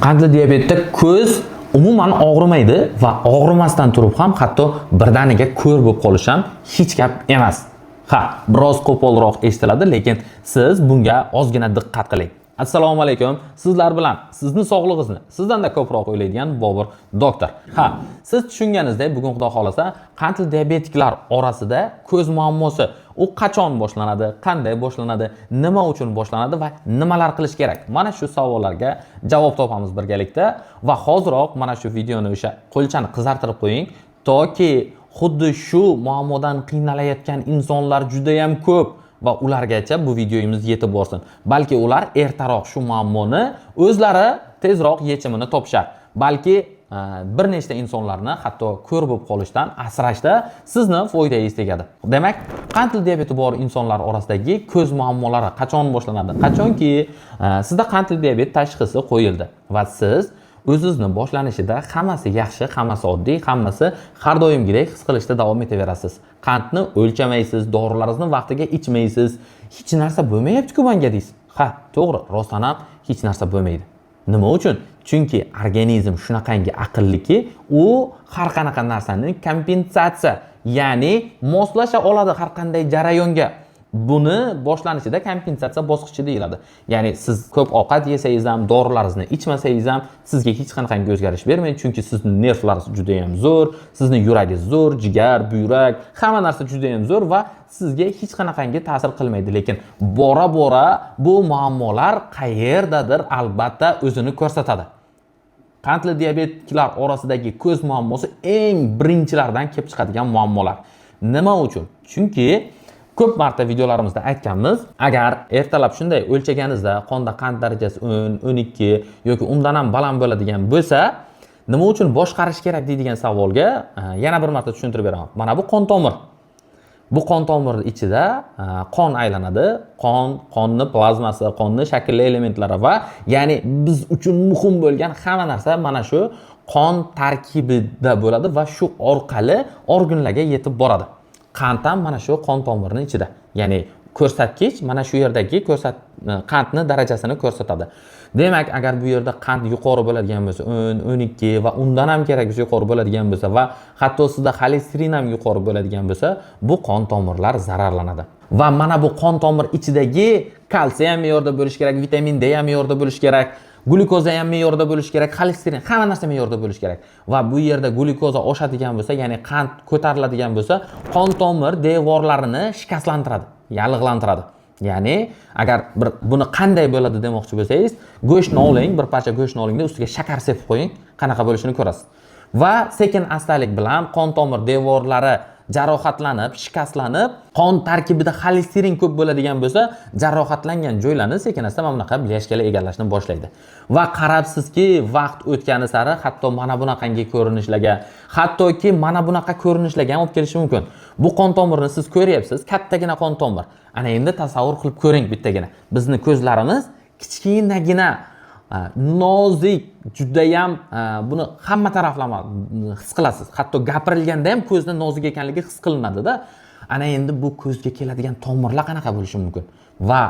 Qandli diabetda ko'z umuman og'rimaydi va og'rimasdan turib ham hatto birdaniga ko'r bo'lib qolish ham hech gap emas. Ha, biroz qo'polroq eshitiladi, lekin siz bunga ozgina diqqat qiling. Assalomu alaykum. Sizlar bilan sizni sog'lig'ingizni sizdan-da ko'proq o'ylaydigan Bobur doktor. Ha, siz tushunganingizdek, bugun Xudo xolasa qandli diabetiklar orasida ko'z muammosi u qachon boshlanadi, qanday boshlanadi, nima uchun boshlanadi va nimalar qilish kerak? Mana shu savollarga javob topamiz birgalikda va hoziroq mana shu videoni o'sha qo'lchani qizartirib qo'ying, toki xuddi shu muammodan qiynalayotgan insonlar juda ham ko'p va ulargacha bu videomiz yetib borsin. Balki ular ertaroq shu muammoni o'zlari tezroq yechimini topishar. Balki bir nechta insonlarni hatto ko'r bo'lib qolishdan asrashda sizni foydangiz tegadi. Demak, qandli diabeti bor insonlar orasidagi ko'z muammolari qachon boshlanadi? Qachonki sizda qandli diabet tashxisi qo'yildi va siz o'zingizni boshlanishida hammasi yaxshi, hammasi oddiy, hammasi har doimgidek his qilishda davom etaverasiz. Qandni o'lchamaysiz, dorilaringizni vaqtiga ichmaysiz. Hech narsa bo'lmayapti-ku menga deysiz. Ha, to'g'ri, rostdan ham hech narsa bo'lmaydi. Nima uchun? Chunki organizm shunaqangi aqlliki, u har qanaqa narsani kompensatsiya, ya'ni moslasha oladi har qanday jarayonga. Buni boshlanishida kompensatsiya bosqichi deyiladi. Ya'ni siz ko'p ovqat yesangiz ham, dorilaringizni ichmasangiz ham sizga hech qanday o'zgarish bermaydi, chunki sizning nervlaringiz juda ham zo'r, sizning yuragingiz zo'r, jigar, buyrak, hamma narsa juda ham zo'r va sizga hech qanday ta'sir qilmaydi. Lekin bora-bora bu muammolar qayerdadir albatta o'zini ko'rsatadi. Qandli diabetiklar orasidagi ko'z muammosi eng birinchilardan kelib chiqadigan muammolar. Nima uchun? Chunki ko'p marta videolarimizda aytganmiz, agar ertalab shunday o'lchaganingizda qonda qand darajasi 10, 12 yoki undan ham baland bo'ladigan bo'lsa, nima uchun boshqarish kerak deydigan savolga yana bir marta tushuntirib beraman. Mana bu qon tomir. Bu qon tomir ichida qon aylanadi. Qonni plazmasi, qonni shaklli elementlari va ya'ni biz uchun muhim bo'lgan hamma narsa mana shu qon tarkibida bo'ladi va shu orqali organlarga yetib boradi. Qand ham mana shu qon tomirining ichida. Ya'ni ko'rsatkich mana shu yerdagi qandni darajasini ko'rsatadi. Demak, agar bu yerda qand yuqori bo'ladigan bo'lsa, 10, 12 va undan ham kerak yuqori bo'ladigan bo'lsa va hatto sizda xolesterin ham yuqori bo'ladigan bo'lsa, bu qon tomirlar zararlanadi. Va mana bu qon tomir ichidagi kalsiy ham me'yorda bo'lishi kerak, vitamin D ham me'yorda bo'lishi kerak. Glukoza ham me'yorda bo'lishi kerak, xolesterin, hamma narsa me'yorda bo'lishi kerak. Va bu yerda glukoza oshadigan bo'lsa, ya'ni qand ko'tariladigan bo'lsa, qon tomir devorlarini shikastlantiradi, yallig'lantiradi. Ya'ni agar buni qanday bo'ladi demoqchi bo'lsangiz, go'shtni oling, bir parcha go'shtni olingda ustiga shakar sepib qo'ying, qanaqa bo'lishini ko'rasiz. Va sekin-astalik bilan qon tomir devorlari jarohatlanib, shikastlanib, qon tarkibida xolesterin ko'p bo'ladigan bo'lsa, jarohatlangan joylarni sekin-asta mana bunaqa blyashkalar egallashni boshlaydi. Va qarabsizki, vaqt o'tgani sari hatto mana bunaqangi ko'rinishlarga, hattoki mana bunaqa ko'rinishlarga ham olib kelishi mumkin. Bu qon tomirni siz ko'ryapsiz, kattagina qon tomir. Ana endi tasavvur qilib ko'ring bittagina. Bizning ko'zlarimiz kichkinagina, nozik, judayam buni hamma taraflama his qilasiz. Hatto gapirilganda ham ko'zning nozik ekanligi his qilinadi-da. Ana endi bu ko'zga keladigan tomirlar qanaqa bo'lishi mumkin? Va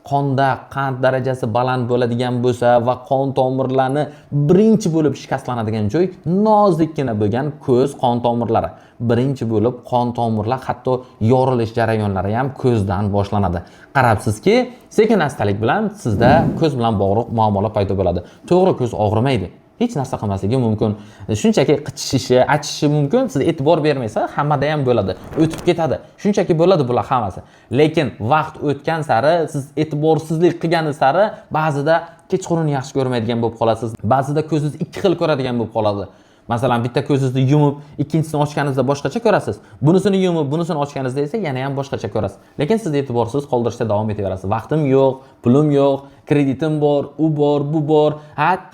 qonda qand darajasi baland bo'ladigan bo'lsa va qon tomirlarni birinchi bo'lib shikastlanadigan joy nozikkina bo'lgan ko'z qon tomirlari. Birinchi bo'lib qon tomirlar hatto yorilish jarayonlari ham ko'zdan boshlanadi. Qarabsizki, sekin-astalik bilan sizda ko'z bilan bog'liq muammolar paydo bo'ladi. To'g'ri, ko'z og'rimaydi. Hech narsa qilmasligi mumkin. Shunchaki qichishishi, achishi mumkin. Siz e'tibor bermaysiz, hammada ham bo'ladi. O'tib ketadi. Shunchaki bo'ladi bular hammasi. Lekin vaqt o'tgan sari, siz e'tiborsizlik qilganingiz sari ba'zida kechqurun yaxshi ko'rmaydigan bo'lib qolasiz. Ba'zida ko'zingiz ikki xil ko'radigan bo'lib qoladi. Masalan, bitta ko'zingizni yumib, ikkinchisini ochganingizda boshqacha ko'rasiz. Bunisini yumib, bunisini ochganingizda esa yana ham boshqacha ko'rasiz. Lekin siz e'tiborsiz qoldirishda davom etaverasiz. Vaqtim yo'q, pulim yo'q, kreditim bor, u bor, bu bor.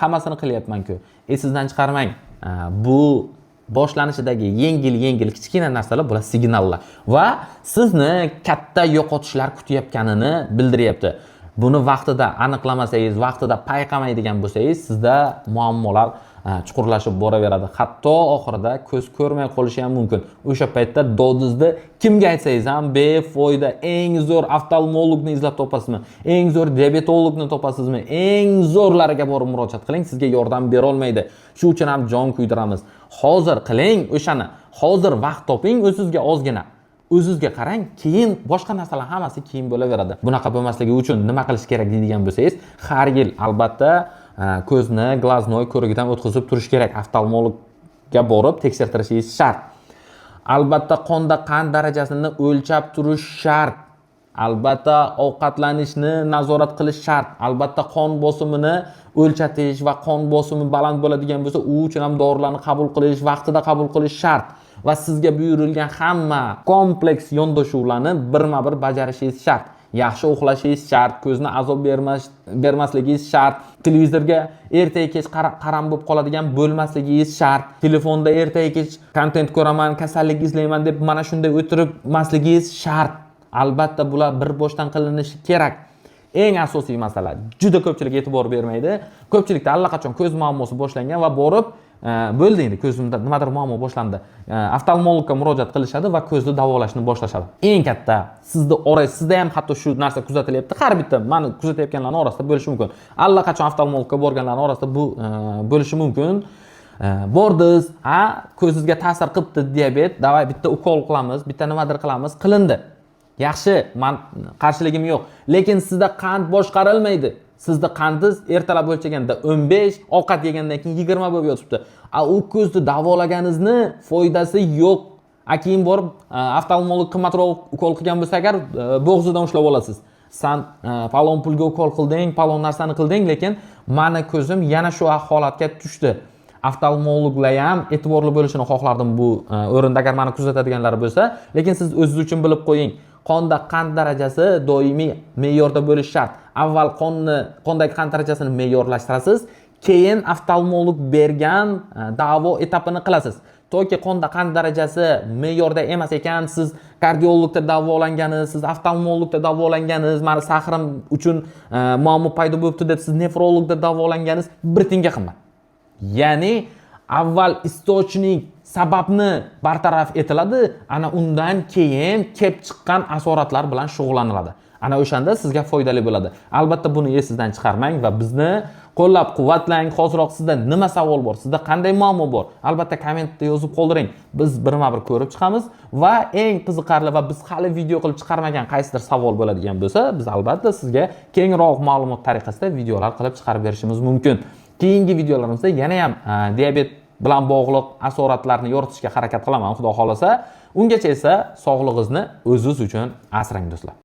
Hammasini qilyapman-ku. Esingizdan chiqarmang. Bu boshlanishidagi yengil kichkina narsalar bular signallar va sizni katta yo'qotishlar kutayotganini bildiryapti. buni vaqtida aniqlamasangiz, vaqtida payqamaydigan bo'lsangiz, sizda muammolar chuqurlashib boraveradi. Hatto oxirida ko'z ko'rmay qolishi ham mumkin. O'sha paytda dodingizni kimga aytsangiz ham befoyda. Eng zo'r oftalmologni izlab topasizmi? Eng zo'r diabetologni topasizmi? Eng zo'rlariga borib murojaat qiling, sizga yordam bera olmaydi. Shu uchun ham jon kuydiramiz. Hozir qiling o'shani. Hozir vaqt toping o'zingizga ozgina. O'zingizga qarang, keyin boshqa narsalar hammasi keyin bo'laveradi. Bunaqa bo'lmasligi uchun nima qilish kerak deydigan bo'lsangiz, har yil albatta ko'zni glaznoy ko'rigidan o'tkazib turish kerak. Oftalmologga borib tekshirtirishingiz shart. Albatta qonda qand darajasini o'lchab turish shart. Albatta ovqatlanishni nazorat qilish shart. Albatta qon bosimini o'lchatish va qon bosimi baland bo'ladigan bo'lsa, u uchun ham dorilarni qabul qilish, vaqtida qabul qilish shart. Va sizga buyurilgan hamma kompleks yondashuvlarni birma-bir bajarishingiz shart. Yaxshi uxlashingiz shart, ko'zni azob bermasligingiz shart, televizorga erta-kech qaram bo'lib qoladigan bo'lmasligingiz shart, telefonda erta-kech kontent ko'raman, kasallik izlayman deb mana shunday o'tirmasligingiz shart. Albatta bular bir boshdan qilinishi kerak. Eng asosiy masala, juda ko'pchilik e'tibor bermaydi. Ko'pchilikda allaqachon ko'z muammosi boshlangan va borib bo'ldi endi ko'zimda nimadir muammo boshlandi. Oftalmologga murojaat qilishadi va ko'zni davolashni boshlashadi. Eng katta sizda ham hatto shu narsa kuzatilyapti. Har bitta meni kuzatayotganlarning orasida bo'lishi mumkin. Allaqachon oftalmologga borganlarning orasida bu bo'lishi mumkin. Bordiz, ko'zingizga ta'sir qilibdi diabet, davay bitta ukol qilamiz, bitta nimadir qilamiz, qilindi. Yaxshi, men qarshiligim yo'q. Lekin sizda qand boshqarilmaydi. Sizda qandingiz ertalab o'lchaganda 15, ovqat yegandan keyin 20 bo'lib yotibdi. U ko'zni davolaganingizni foydasi yo'q. Keyin borib oftalmolog qimmatroq ukol qilgan bo'lsa agar bo'g'zidan ushlab olasiz. Sen palon pulga ukol qilding, palon narsani qilding, lekin meni ko'zim yana shu holatga tushdi. Oftalmologlar ham e'tiborli bo'lishini xohlardim bu o'rinda agar meni kuzatadiganlar bo'lsa, lekin siz o'zingiz uchun bilib qo'ying. Qonda qand darajasi doimiy me'yorda bo'lishi shart. Avval qondagi qand darajasini me'yorlashtirasiz, keyin oftalmolog bergan davo etapini qilasiz. Toki qonda qand darajasi me'yorda emas ekan, siz kardiologda davolanganingiz, siz oftalmologda davolanganingiz, meni sahrim uchun muammo paydo bo'libdi deb siz nefrologda davolanganingiz bir tiyinga qimmat. Ya'ni avval istochnik sababni bartaraf etiladi, ana undan keyin kelib chiqqan asoratlar bilan shug'ullaniladi. Ana o'shanda sizga foydali bo'ladi. Albatta buni esingizdan chiqarmang va bizni qo'llab-quvvatlang. Hozirroq sizda nima savol bor? Sizda qanday muammo bor? Albatta kommentda yozib qoldiring. Biz birma-bir ko'rib chiqamiz va eng qiziqarli va biz hali video qilib chiqarmagan qaysidir savol bo'ladigan bo'lsa, biz albatta sizga kengroq ma'lumot tariqasida videolar qilib chiqarib berishimiz mumkin. Keyingi videolarimizda yana ham diabet bilan bog'liq asoratlarni yoritishga harakat qilaman, xudo xolasa. Ungacha esa sog'lig'ingizni o'zingiz uchun asrang do'stlar.